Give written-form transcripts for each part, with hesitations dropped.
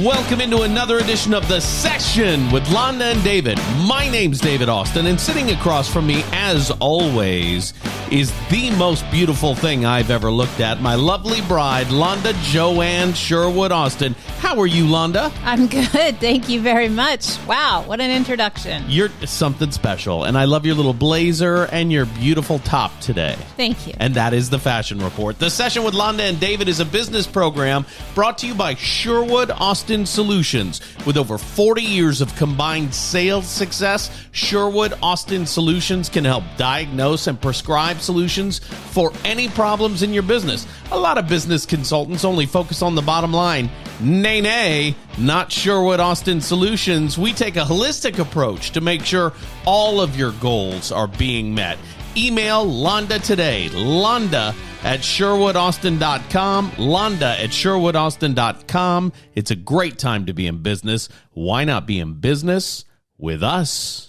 Welcome into another edition of The Session with Londa and David. My name's David Austin, and sitting across from me, as always, is the most beautiful thing I've ever looked at. My lovely bride, Londa Joanne Sherwood Austin. How are you, Londa? I'm good. Thank you very much. Wow, what an introduction. You're something special, and I love your little blazer and your beautiful top today. Thank you. And that is the Fashion Report. The Session with Londa and David is a business program brought to you by Sherwood Austin Solutions. With over 40 years of combined sales success, Sherwood Austin Solutions can help diagnose and prescribe solutions for any problems in your business. A lot of business consultants only focus on the bottom line. Nay, not Sherwood Austin Solutions. We take a holistic approach to make sure all of your goals are being met. Email Londa today, Londa at SherwoodAustin.com, Londa at SherwoodAustin.com. It's a great time to be in business. Why not be in business with us?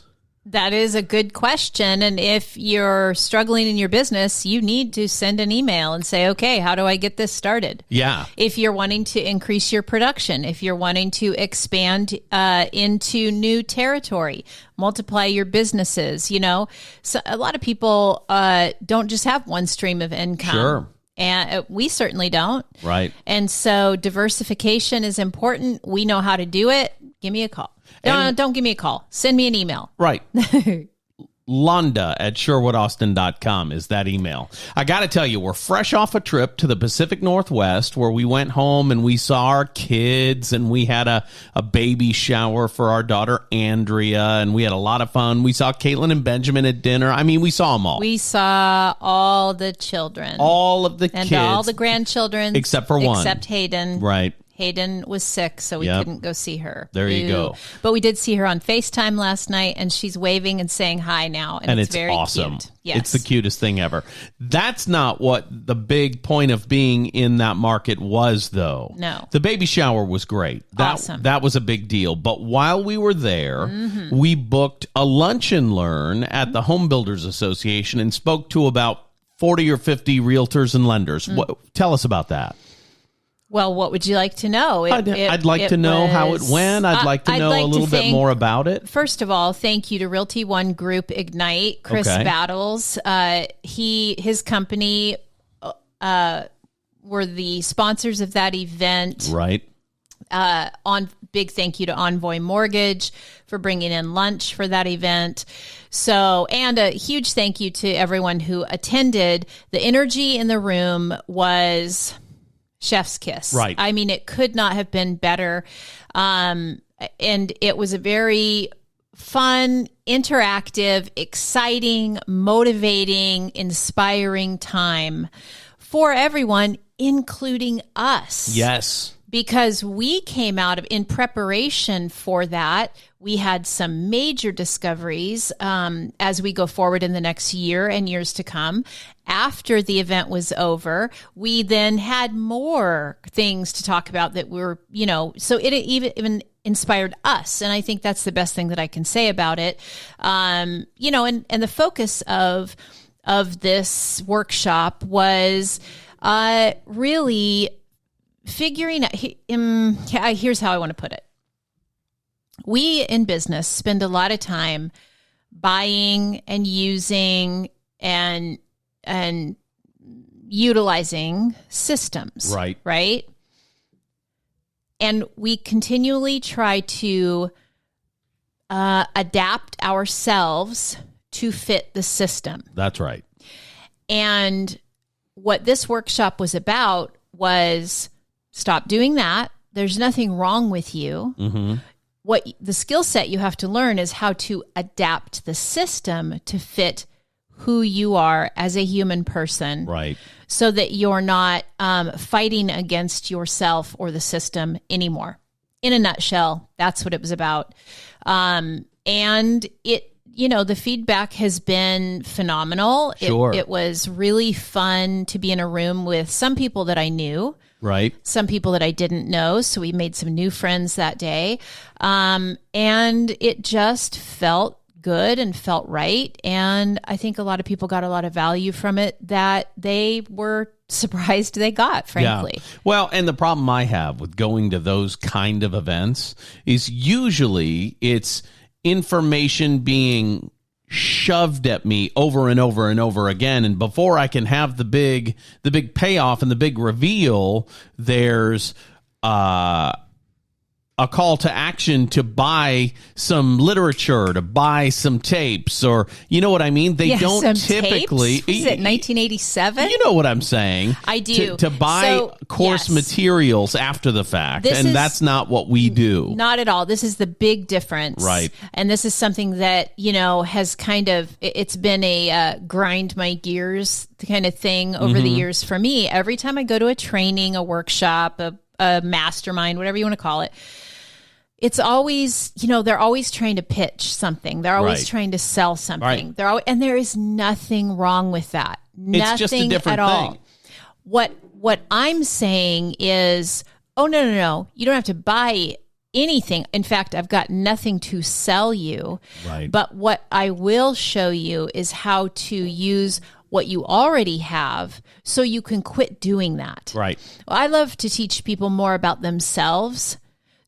That is a good question. And if you're struggling in your business, you need to send an email and say, okay, how do I get this started? Yeah. If you're wanting to increase your production, if you're wanting to expand into new territory, multiply your businesses, So a lot of people don't just have one stream of income. Sure. And we certainly don't. Right. And so diversification is important. We know how to do it. Give me a call. No, don't give me a call. Send me an email. Right. Londa at SherwoodAustin.com is that email. I got to tell you, we're fresh off a trip to the Pacific Northwest where we went home and we saw our kids and we had a baby shower for our daughter, Andrea, and we had a lot of fun. We saw Caitlin and Benjamin at dinner. I mean, we saw them all. We saw all the children. All of the and kids. all the grandchildren. Except for one. Except Hayden. Right. Hayden was sick, so we couldn't go see her. There you go. But we did see her on FaceTime last night, and she's waving and saying hi now, and it's very awesome. Cute. Yes. It's the cutest thing ever. That's not what the big point of being in that market was, though. No. The baby shower was great. Awesome. That was a big deal. But while we were there, we booked a lunch and learn at the Home Builders Association and spoke to about 40 or 50 realtors and lenders. Tell us about that. Well, what would you like to know? I'd like to know how it went. I'd like to know a little bit more about it. First of all, thank you to Realty One Group Ignite, Chris Battles. His company were the sponsors of that event. Right. Big thank you to Envoy Mortgage for bringing in lunch for that event. So, and a huge thank you to everyone who attended. The energy in the room was chef's kiss. Right. I mean, it could not have been better. And it was a very fun, interactive, exciting, motivating, inspiring time for everyone, including us. Yes. Because we came out in preparation for that, we had some major discoveries as we go forward in the next year and years to come. After the event was over, we then had more things to talk about that were, so it even inspired us. And I think that's the best thing that I can say about it. And the focus of this workshop was really figuring out, here's how I want to put it. We in business spend a lot of time buying and using and utilizing systems. Right. And we continually try to adapt ourselves to fit the system. That's right. And what this workshop was about was stop doing that. There's nothing wrong with you. Mm-hmm. What the skill set you have to learn is how to adapt the system to fit who you are as a human person. Right. So that you're not fighting against yourself or the system anymore. In a nutshell, that's what it was about. And it, the feedback has been phenomenal. Sure. It was really fun to be in a room with some people that I knew. Right. Some people that I didn't know. So we made some new friends that day. And it just felt good and felt right. And I think a lot of people got a lot of value from it that they were surprised they got, frankly. Yeah. Well, and the problem I have with going to those kind of events is usually it's information being shoved at me over and over and over again, and before I can have the big payoff and the big reveal, there's a call to action to buy some literature, to buy some tapes, or you know what I mean? They don't typically. Is it 1987? You know what I'm saying? I do. To buy course materials after the fact, that's not what we do. Not at all. This is the big difference. Right. And this is something that, has kind of, it's been a grind my gears kind of thing over the years for me. Every time I go to a training, a workshop, a mastermind, whatever you want to call it, it's always, they're always trying to pitch something. They're always trying to sell something. Right. And there is nothing wrong with that. Nothing it's just a different at all. thing. What I'm saying is, no. You don't have to buy anything. In fact, I've got nothing to sell you. Right. But what I will show you is how to use what you already have so you can quit doing that. Right. Well, I love to teach people more about themselves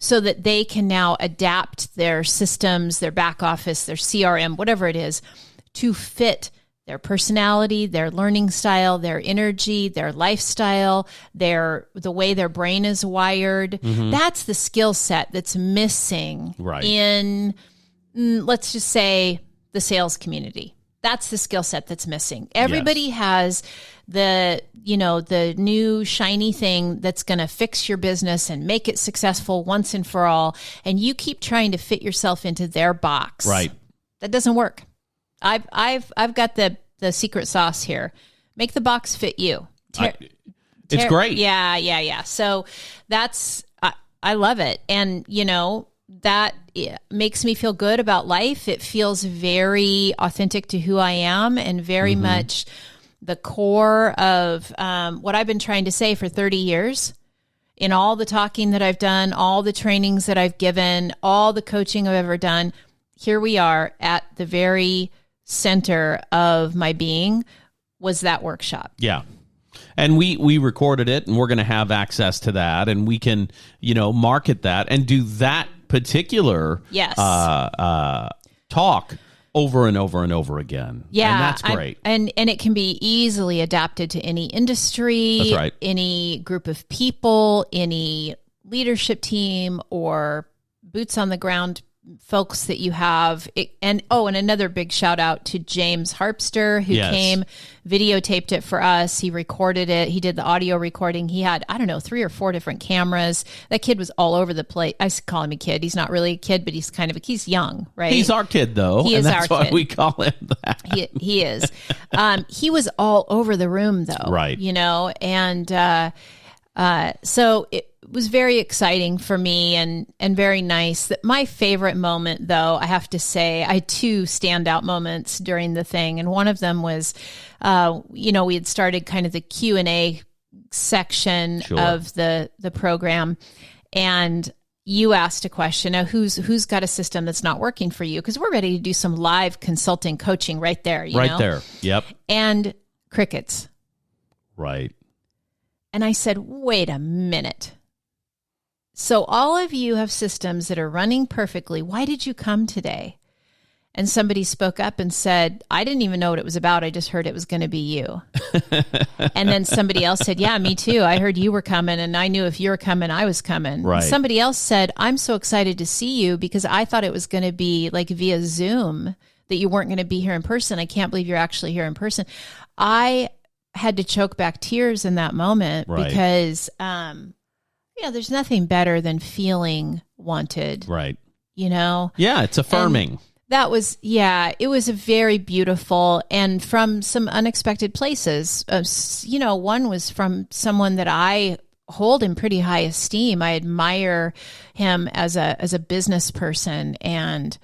so that they can now adapt their systems, their back office, their CRM, whatever it is, to fit their personality, their learning style, their energy, their lifestyle, the way their brain is wired. That's the skill set that's missing in, let's just say, the sales community. That's the skill set that's missing. Everybody has the new shiny thing that's going to fix your business and make it successful once and for all. And you keep trying to fit yourself into their box. Right. That doesn't work. I've got the secret sauce here. Make the box fit you. It's great. Yeah. So I love it. And, that makes me feel good about life. It feels very authentic to who I am and very much the core of what I've been trying to say for 30 years in all the talking that I've done, all the trainings that I've given, all the coaching I've ever done. Here we are at the very center of my being was that workshop. Yeah. And we recorded it, and we're going to have access to that, and we can, market that and do that particular talk over and over and over again. Yeah. And that's great. And it can be easily adapted to any industry, that's right. Any group of people, any leadership team, or boots on the ground folks that you have. And another big shout out to James Harpster, who came, videotaped it for us. He recorded it. He did the audio recording. He had, 3 or 4 different cameras. That kid was all over the place. I call him a kid. He's not really a kid, but he's he's young, right? He's our kid, though. He is and that's our why kid. we call him that. He is. He was all over the room, though. Right. And so it was very exciting for me and very nice. That my favorite moment, though, I have to say, I had 2 standout moments during the thing. And one of them was, we had started kind of the Q&A section of the program. And you asked a question, now who's got a system that's not working for you? Because we're ready to do some live consulting coaching right there. You know? There. Yep. And crickets. Right. And I said, wait a minute. So all of you have systems that are running perfectly. Why did you come today? And somebody spoke up and said, I didn't even know what it was about. I just heard it was going to be you. And then somebody else said, yeah, me too. I heard you were coming, and I knew if you were coming, I was coming. Right. And somebody else said, I'm so excited to see you because I thought it was going to be like via Zoom, that you weren't going to be here in person. I can't believe you're actually here in person. I had to choke back tears in that moment because, there's nothing better than feeling wanted. Right. Yeah, it's affirming. And it was a very beautiful, and from some unexpected places. One was from someone that I hold in pretty high esteem. I admire him as a business person, and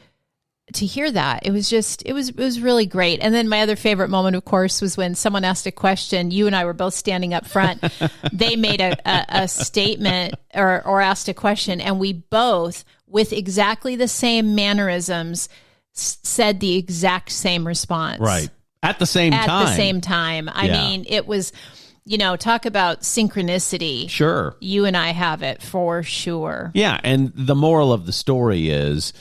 to hear that, it was really great. And then my other favorite moment, of course, was when someone asked a question. You and I were both standing up front. They made a statement or asked a question, and we both, with exactly the same mannerisms, said the exact same response. Right. At the same time. I mean, it was talk about synchronicity. Sure. You and I have it for sure. Yeah, and the moral of the story is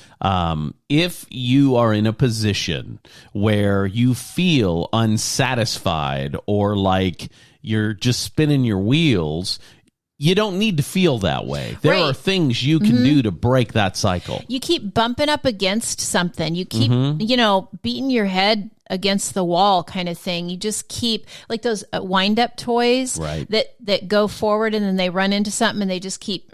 if you are in a position where you feel unsatisfied or like you're just spinning your wheels, you don't need to feel that way. There are things you can do to break that cycle. You keep bumping up against something. You keep, beating your head against the wall kind of thing. You just keep, like those wind-up toys that go forward and then they run into something and they just keep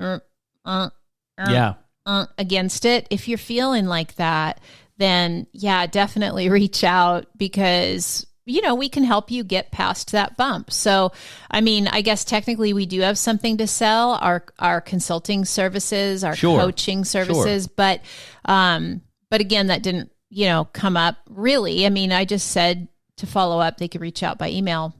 against it. If you're feeling like that, then definitely reach out because we can help you get past that bump. So, I mean, I guess technically we do have something to sell, our consulting services, our coaching services, but again, that didn't, come up really. I mean, I just said to follow up, they could reach out by email.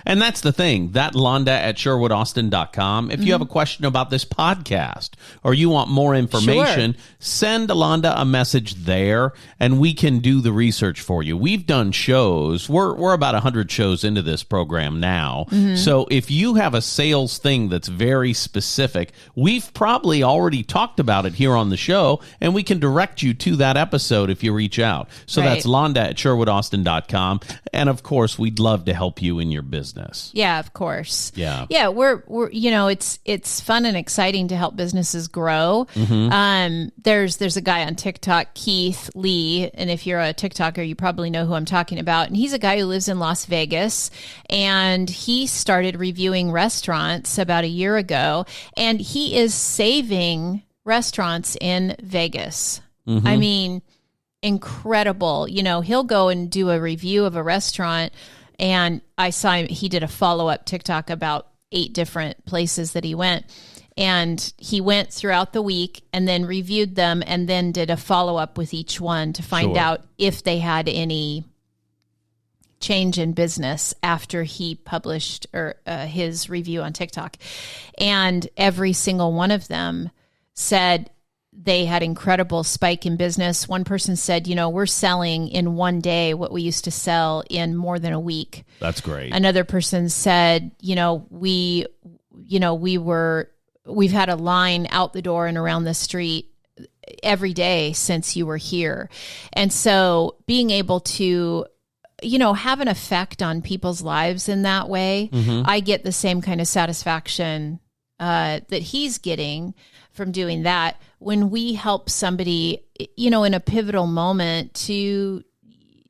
And that's the thing, that Londa at SherwoodAustin.com. If you have a question about this podcast or you want more information, send Londa a message there and we can do the research for you. We've done shows. We're about 100 shows into this program now. So if you have a sales thing that's very specific, we've probably already talked about it here on the show and we can direct you to that episode if you reach out. So that's Londa at SherwoodAustin.com. And of course, we'd love to help you in your business. Yeah, of course. Yeah. We're it's fun and exciting to help businesses grow. There's a guy on TikTok, Keith Lee, and if you're a TikToker, you probably know who I'm talking about. And he's a guy who lives in Las Vegas, and he started reviewing restaurants about a year ago, and he is saving restaurants in Vegas. I mean, incredible. He'll go and do a review of a restaurant. And I saw him, he did a follow-up TikTok about 8 different places that he went. And he went throughout the week and then reviewed them and then did a follow-up with each one to find out if they had any change in business after he published his review on TikTok. And every single one of them said they had incredible spike in business. One person said, we're selling in one day what we used to sell in more than a week. That's great. Another person said, we've had a line out the door and around the street every day since you were here. And so being able to, have an effect on people's lives in that way, I get the same kind of satisfaction that he's getting from doing that when we help somebody, in a pivotal moment to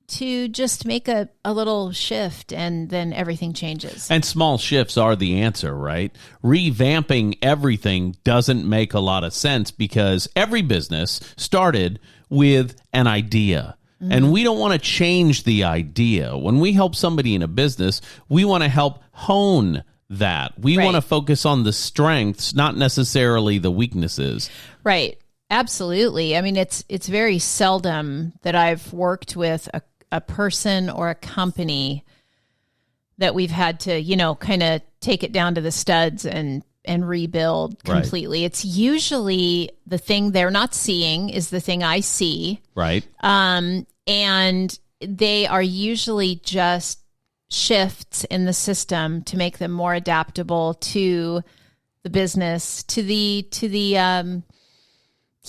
just make a little shift and then everything changes. And small shifts are the answer, right? Revamping everything doesn't make a lot of sense because every business started with an idea. And we don't want to change the idea. When we help somebody in a business, we want to help hone that. We want to focus on the strengths, not necessarily the weaknesses. Right. Absolutely. I mean, it's very seldom that I've worked with a person or a company that we've had to, kind of take it down to the studs and rebuild completely. It's usually the thing they're not seeing is the thing I see. Right. And they are usually just shifts in the system to make them more adaptable to the business, to the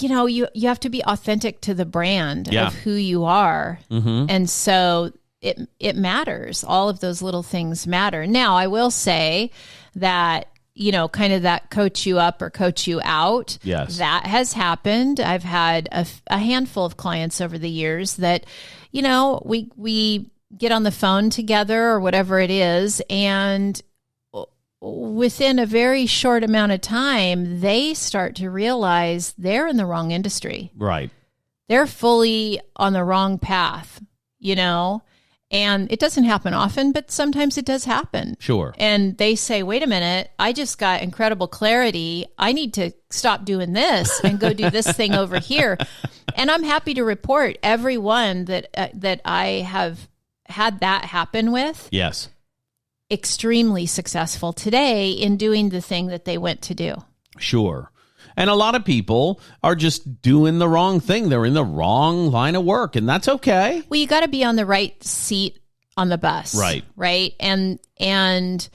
you have to be authentic to the brand of who you are. And so it matters. All of those little things matter. Now, I will say that, kind of that coach you up or coach you out. Yes. That has happened. I've had a handful of clients over the years that, we get on the phone together or whatever it is, and within a very short amount of time, they start to realize they're in the wrong industry. Right. They're fully on the wrong path, and it doesn't happen often, but sometimes it does happen. Sure. And they say, wait a minute, I just got incredible clarity. I need to stop doing this and go do this thing over here. And I'm happy to report everyone that I have had that happen with. Yes. Extremely successful today in doing the thing that they went to do. Sure. And a lot of people are just doing the wrong thing. They're in the wrong line of work, and that's okay. Well, you got to be on the right seat on the bus. Right. Right. And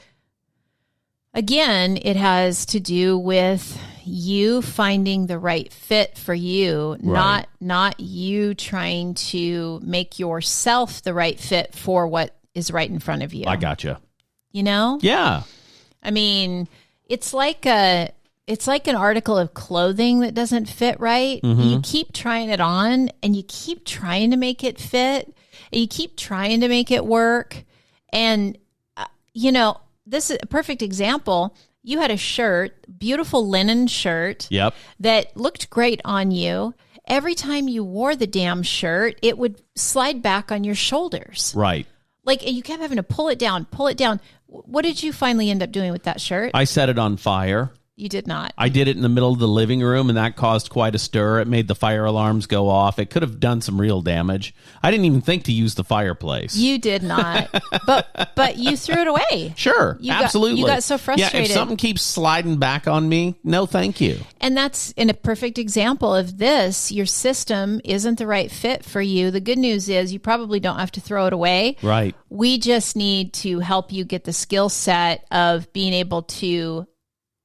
Again, it has to do with you finding the right fit for you, not you trying to make yourself the right fit for what is right in front of you. I gotcha. You know? Yeah. I mean, it's like an article of clothing that doesn't fit right. You keep trying it on and you keep trying to make it fit and you keep trying to make it work. And, this is a perfect example. You had a shirt, beautiful linen shirt that looked great on you. Every time you wore the damn shirt, it would slide back on your shoulders. Right. Like you kept having to pull it down. What did you finally end up doing with that shirt? I set it on fire. You did not. I did it in the middle of the living room, and that caused quite a stir. It made the fire alarms go off. It could have done some real damage. I didn't even think to use the fireplace. You did not. but you threw it away. Sure, absolutely. You got so frustrated. Yeah, if something keeps sliding back on me, no thank you. And that's in a perfect example of this. Your system isn't the right fit for you. The good news is you probably don't have to throw it away. Right. We just need to help you get the skill set of being able to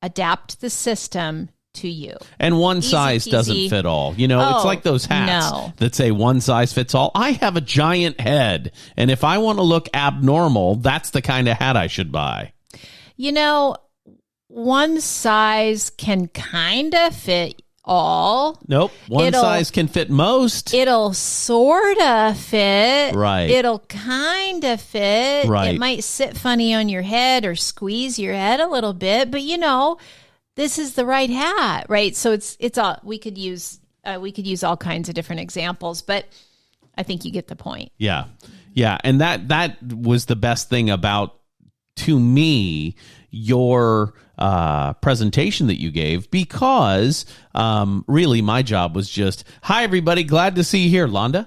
adapt the system to you. And one size doesn't fit all. It's like those hats that say one size fits all. I have a giant head, and if I want to look abnormal, that's the kind of hat I should buy. One size can kind of fit all. Nope. One size can fit most. It'll sort of fit. Right. It'll kind of fit. Right. It might sit funny on your head or squeeze your head a little bit, but this is the right hat, right? So it's all we could use all kinds of different examples, but I think you get the point. Yeah. Yeah, and that was the best thing about, to me, your presentation that you gave, because really my job was just, hi, everybody, glad to see you here, Londa.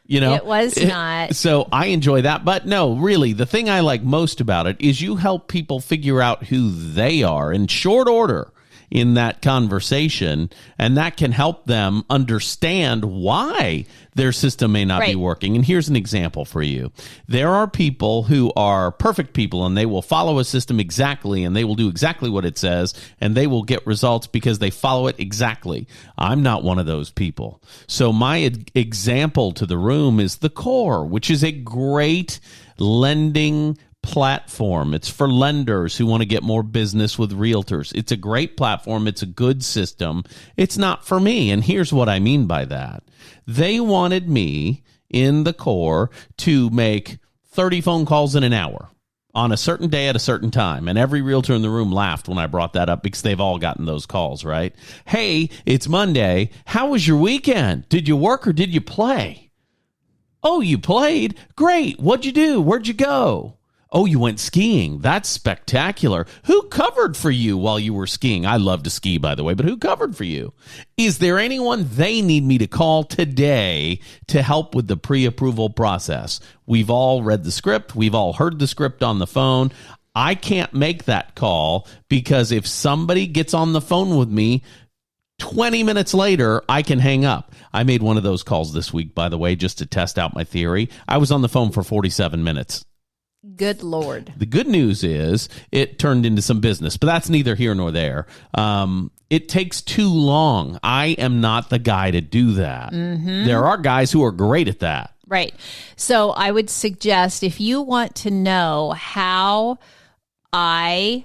It was not. So I enjoy that. But no, really, the thing I like most about it is you help people figure out who they are in short order in that conversation, and that can help them understand why their system may not be working. And here's an example for you. There are people who are perfect people, and they will follow a system exactly, and they will do exactly what it says, and they will get results because they follow it exactly. I'm not one of those people. So my example to the room is the Core, which is a great lending platform. It's for lenders who want to get more business with realtors. It's a great platform. It's a good system. It's not for me. And here's what I mean by that. They wanted me in the Core to make 30 phone calls in an hour on a certain day at a certain time. And every realtor in the room laughed when I brought that up because they've all gotten those calls, right? Hey, it's Monday. How was your weekend? Did you work or did you play? Oh, you played? Great. What'd you do? Where'd you go? Oh, you went skiing. That's spectacular. Who covered for you while you were skiing? I love to ski, by the way, but who covered for you? Is there anyone they need me to call today to help with the pre-approval process? We've all read the script. We've all heard the script on the phone. I can't make that call because if somebody gets on the phone with me 20 minutes later, I can hang up. I made one of those calls this week, by the way, just to test out my theory. I was on the phone for 47 minutes. Good Lord. The good news is it turned into some business, but that's neither here nor there. It takes too long. I am not the guy to do that. Mm-hmm. There are guys who are great at that. Right. So I would suggest, if you want to know how I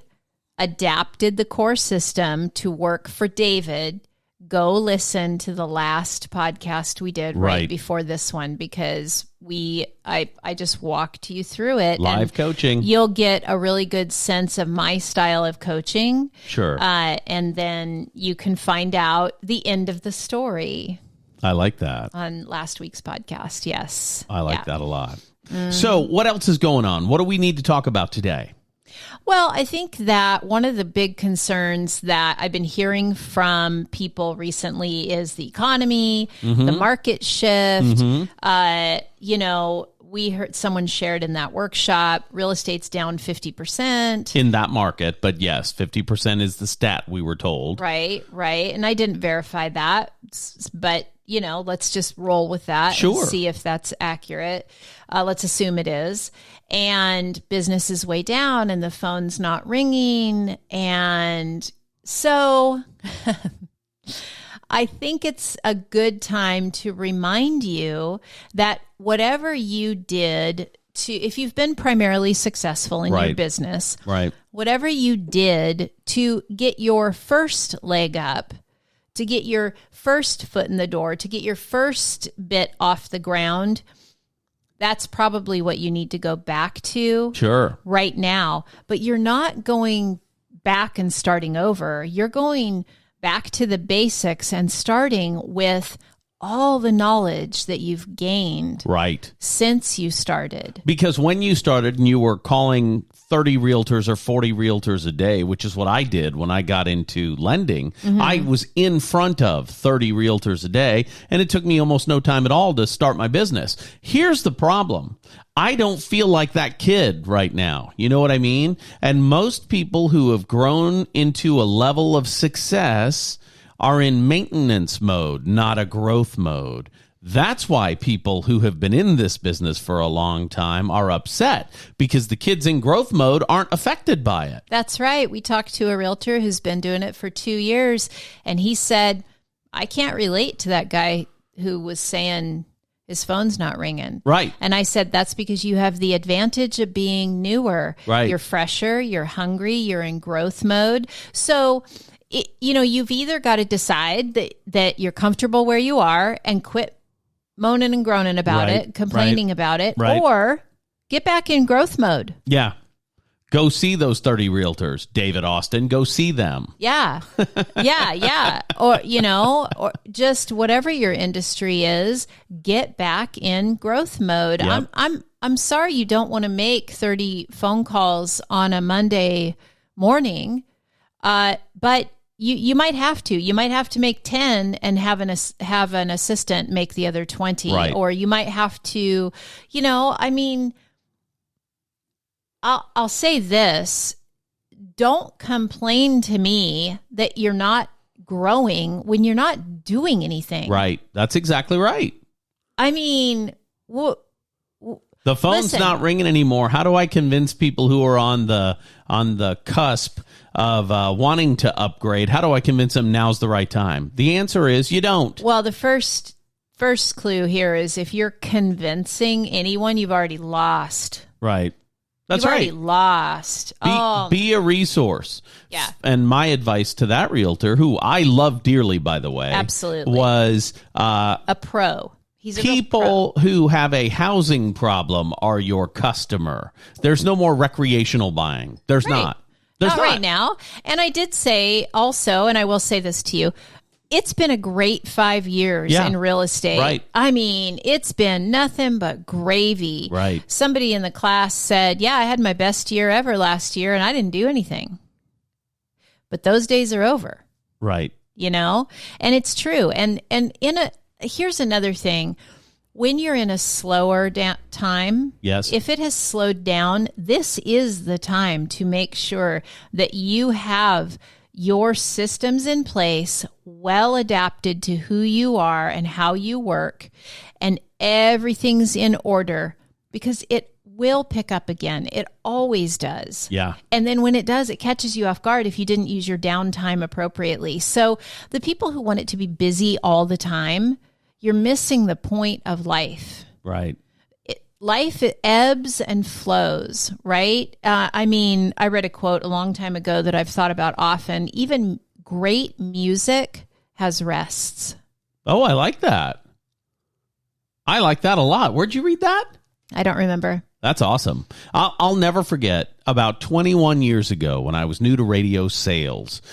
adapted the Core system to work for David, go listen to the last podcast we did right before this one, because I just walked you through it. Live coaching. You'll get a really good sense of my style of coaching. Sure. And then you can find out the end of the story. I like that. On last week's podcast, yes. I like that a lot. So what else is going on? What do we need to talk about today? Well, I think that one of the big concerns that I've been hearing from people recently is the economy, the market shift. we heard someone shared in that workshop, real estate's down 50%. In that market, but yes, 50% is the stat we were told. Right. And I didn't verify that, but let's just roll with that. Sure. And see if that's accurate. Let's assume it is. And business is way down and the phone's not ringing. And so I think it's a good time to remind you that whatever you did if you've been primarily successful in your business, whatever you did to get your first leg up, to get your first foot in the door, to get your first bit off the ground, that's probably what you need to go back to right now. But you're not going back and starting over. You're going back to the basics and starting with all the knowledge that you've gained since you started. Because when you started and you were calling 30 realtors or 40 realtors a day, which is what I did when I got into lending, I was in front of 30 realtors a day, and it took me almost no time at all to start my business. Here's the problem. I don't feel like that kid right now. You know what I mean? And most people who have grown into a level of success are in maintenance mode, not a growth mode. That's why people who have been in this business for a long time are upset, because the kids in growth mode aren't affected by it. That's right. We talked to a realtor who's been doing it for 2 years, and he said, I can't relate to that guy who was saying his phone's not ringing. Right. And I said, that's because you have the advantage of being newer. Right. You're fresher, you're hungry, you're in growth mode. So, you've either got to decide that you're comfortable where you are and quit moaning and groaning about it, complaining about it, or get back in growth mode. Yeah. Go see those 30 realtors, David Austin. Go see them. Yeah. Or, or just whatever your industry is, get back in growth mode. Yep. I'm sorry you don't want to make 30 phone calls on a Monday morning, but you might have to. You might have to make 10 and have an assistant make the other 20, or you might have to, I'll say this: don't complain to me that you're not growing when you're not doing anything. Right. That's exactly right. I mean, the phone's not ringing anymore. How do I convince people who are on the cusp of wanting to upgrade? How do I convince them now's the right time? The answer is you don't. Well, the first clue here is if you're convincing anyone, you've already lost. Right. That's You've right. already lost. Be a resource. Yeah. And my advice to that realtor, who I love dearly, by the way, absolutely, was a pro. He's a people who have a housing problem are your customer. There's no more recreational buying. There's not. There's not right now. And I did say also, and I will say this to you, it's been a great 5 years in real estate. Right. I mean, it's been nothing but gravy. Right. Somebody in the class said, yeah, I had my best year ever last year and I didn't do anything. But those days are over. Right. And it's true. And here's another thing. When you're in a slower time, if it has slowed down, this is the time to make sure that you have your systems in place, well adapted to who you are and how you work, and everything's in order, because it will pick up again. It always does. Yeah. And then when it does, it catches you off guard if you didn't use your downtime appropriately. So the people who want it to be busy all the time, you're missing the point of life. Right. Life, it ebbs and flows, right? I read a quote a long time ago that I've thought about often. Even great music has rests. Oh, I like that. I like that a lot. Where'd you read that? I don't remember. That's awesome. I'll never forget about 21 years ago when I was new to radio sales.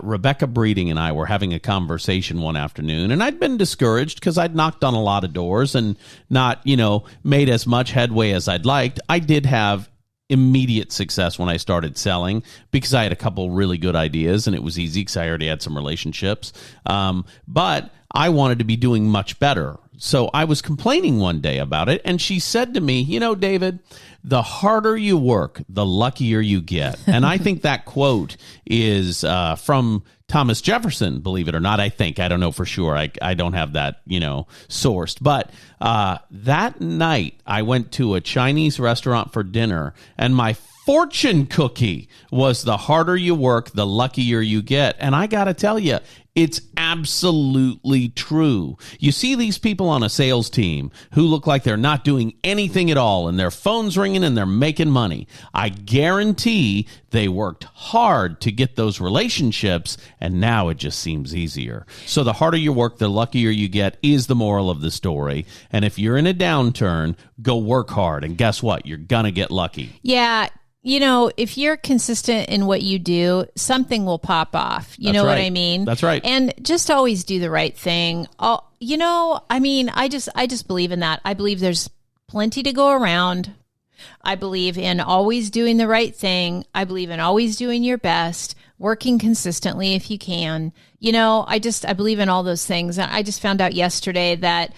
Rebecca Breeding and I were having a conversation one afternoon, and I'd been discouraged because I'd knocked on a lot of doors and not, made as much headway as I'd liked. I did have immediate success when I started selling because I had a couple really good ideas, and it was easy because I already had some relationships. But I wanted to be doing much better. So I was complaining one day about it, and she said to me, you know, David, the harder you work, the luckier you get. And I think that quote is from Thomas Jefferson, believe it or not. I don't know for sure. I don't have that, sourced. But that night I went to a Chinese restaurant for dinner, and my fortune cookie was the harder you work, the luckier you get. And I got to tell you, it's absolutely true. You see these people on a sales team who look like they're not doing anything at all, and their phone's ringing and they're making money. I guarantee they worked hard to get those relationships, and now it just seems easier. So the harder you work, the luckier you get is the moral of the story. And if you're in a downturn, go work hard. And guess what? You're going to get lucky. Yeah. If you're consistent in what you do, something will pop off. You know what I mean? That's right. And just always do the right thing. I just believe in that. I believe there's plenty to go around. I believe in always doing the right thing. I believe in always doing your best, working consistently if you can. I believe in all those things. And I just found out yesterday that,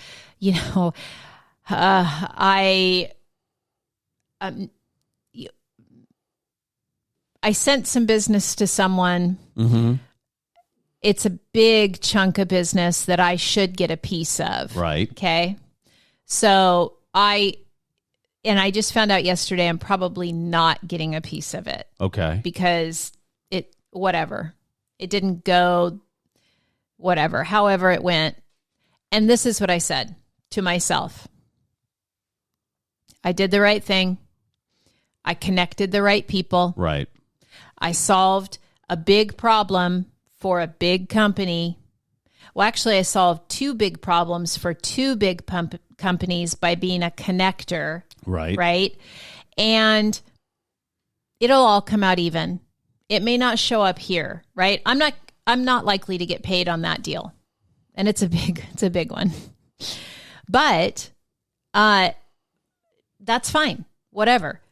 I sent some business to someone. Mm-hmm. It's a big chunk of business that I should get a piece of. Right. Okay. So I just found out yesterday I'm probably not getting a piece of it. Okay. Because it didn't go however it went. And this is what I said to myself. I did the right thing. I connected the right people. Right. I solved a big problem for a big company. Well, actually, I solved two big problems for two big companies by being a connector. Right. Right. And it'll all come out even. It may not show up here. Right. I'm not likely to get paid on that deal. And it's a big one. But that's fine. Whatever.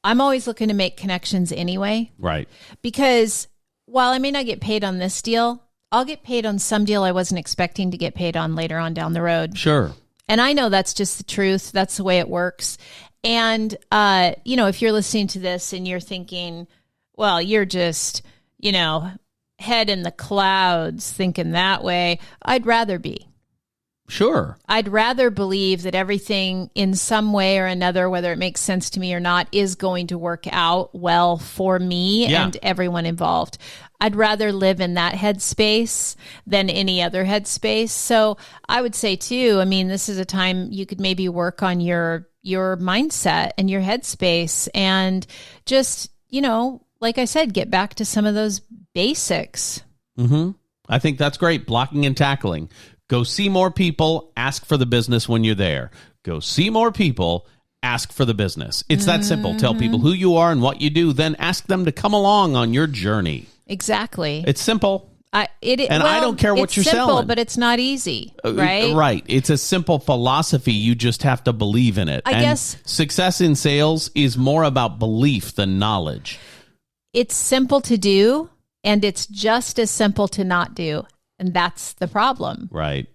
I'm always looking to make connections anyway. Right. Because while I may not get paid on this deal, I'll get paid on some deal I wasn't expecting to get paid on later on down the road. Sure. And I know that's just the truth. That's the way it works. And, if you're listening to this and you're thinking, well, you're just, head in the clouds thinking that way, I'd rather be. Sure. I'd rather believe that everything in some way or another, whether it makes sense to me or not, is going to work out well for me and everyone involved. I'd rather live in that headspace than any other headspace. So I would say too, this is a time you could maybe work on your mindset and your headspace and just, like I said, get back to some of those basics. Mm-hmm. I think that's great. Blocking and tackling. Go see more people, ask for the business when you're there. Go see more people, ask for the business. It's that simple. Tell people who you are and what you do, then ask them to come along on your journey. Exactly. It's simple. I don't care what you're simple, selling. But it's not easy, right? Right. It's a simple philosophy. You just have to believe in it. I guess success in sales is more about belief than knowledge. It's simple to do, and it's just as simple to not do. And that's the problem. Right.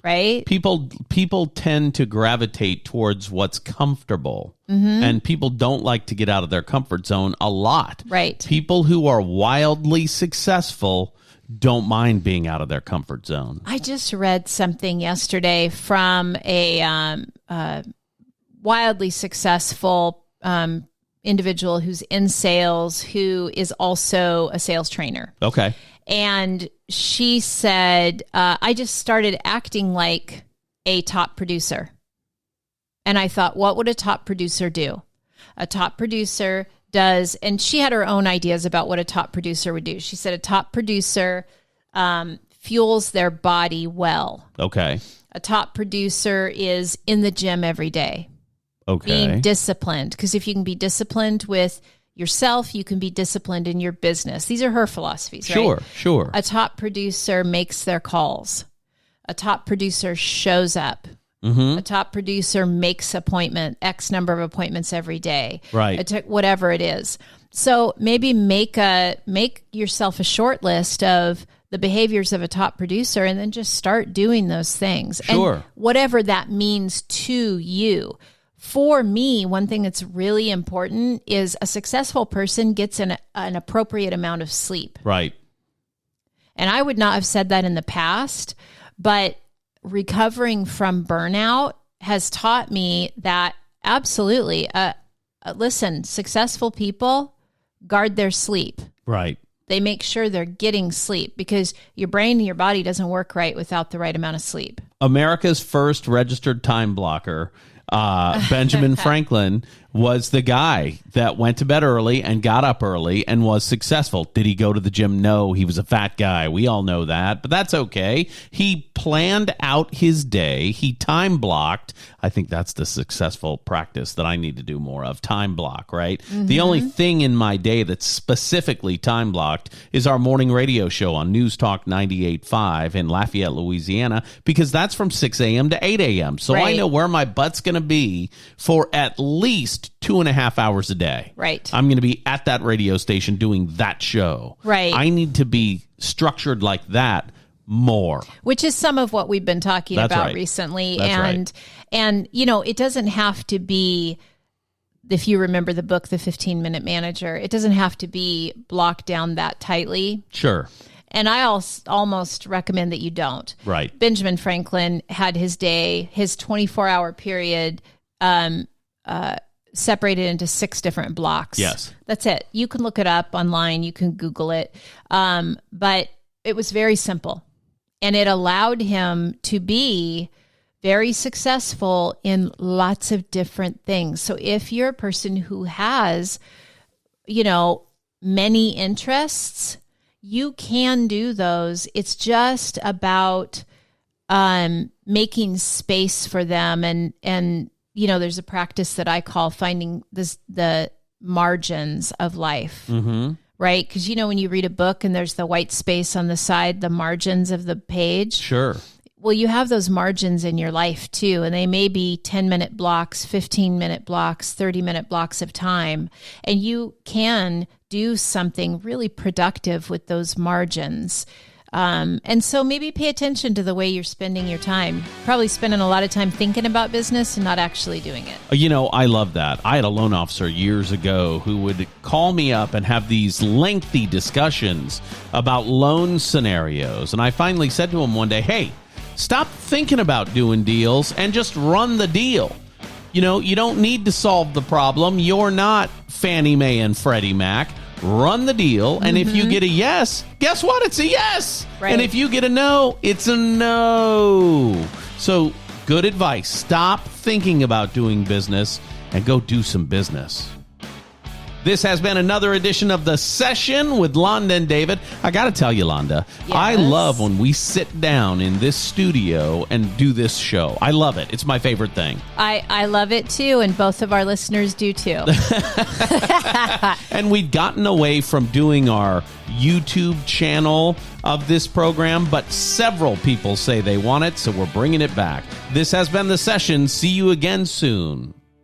Right? People tend to gravitate towards what's comfortable. Mm-hmm. And people don't like to get out of their comfort zone a lot. Right. People who are wildly successful don't mind being out of their comfort zone. I just read something yesterday from a wildly successful individual who's in sales, who is also a sales trainer. Okay. And she said, I just started acting like a top producer. And I thought, what would a top producer do? A top producer does, and she had her own ideas about what a top producer would do. She said a top producer fuels their body well. Okay. A top producer is in the gym every day. Okay. Being disciplined. Because if you can be disciplined with yourself, you can be disciplined in your business. These are her philosophies, right? Sure. A top producer makes their calls. A top producer shows up. Mm-hmm. A top producer makes X number of appointments every day. Right. Whatever it is. So maybe make yourself a short list of the behaviors of a top producer and then just start doing those things. Sure. And whatever that means to you. For me, one thing that's really important is a successful person gets an appropriate amount of sleep. Right. And I would not have said that in the past, but recovering from burnout has taught me that absolutely, listen, successful people guard their sleep. Right. They make sure they're getting sleep because your brain and your body doesn't work right without the right amount of sleep. America's first registered time blocker, Benjamin Franklin, was the guy that went to bed early and got up early and was successful. Did he go to the gym? No, he was a fat guy. We all know that, but that's okay. He planned out his day. He time blocked. I think that's the successful practice that I need to do more of, time block, right? Mm-hmm. The only thing in my day that's specifically time blocked is our morning radio show on News Talk 98.5 in Lafayette, Louisiana, because that's from 6 a.m. to 8 a.m. So I know where my butt's going to be for at least 2.5 hours a day. Right. I'm going to be at that radio station doing that show. Right. I need to be structured like that more. Which is some of what we've been talking about recently. And you know, it doesn't have to be, if you remember the book, The 15-Minute Manager, it doesn't have to be blocked down that tightly. Sure. And I almost recommend that you don't. Right. Benjamin Franklin had his day, his 24-hour period, separated into 6 different blocks. Yes. That's it. You can look it up online. You can Google it. But it was very simple. And it allowed him to be very successful in lots of different things. So if you're a person who has, you know, many interests, you can do those. It's just about making space for them. And you know, there's a practice that I call finding the margins of life, right? Because, you know, when you read a book and there's the white space on the side, the margins of the page. Sure. Well, you have those margins in your life too, and they may be 10-minute blocks, 15-minute blocks, 30-minute blocks of time, and you can do something really productive with those margins. And so maybe pay attention to the way you're spending your time. Probably spending a lot of time thinking about business and not actually doing it. You know, I love that. I had a loan officer years ago who would call me up and have these lengthy discussions about loan scenarios. And I finally said to him one day, hey, stop thinking about doing deals and just run the deal. You know, you don't need to solve the problem. You're not Fannie Mae and Freddie Mac. Run the deal, and if you get a yes, guess what? It's a yes. Right. And if you get a no, it's a no. So, good advice. Stop thinking about doing business and go do some business. This has been another edition of The Session with Londa and David. I got to tell you, Londa, yes. I love when we sit down in this studio and do this show. I love it. It's my favorite thing. I love it too, and both of our listeners do too. And we'd gotten away from doing our YouTube channel of this program, but several people say they want it, so we're bringing it back. This has been The Session. See you again soon.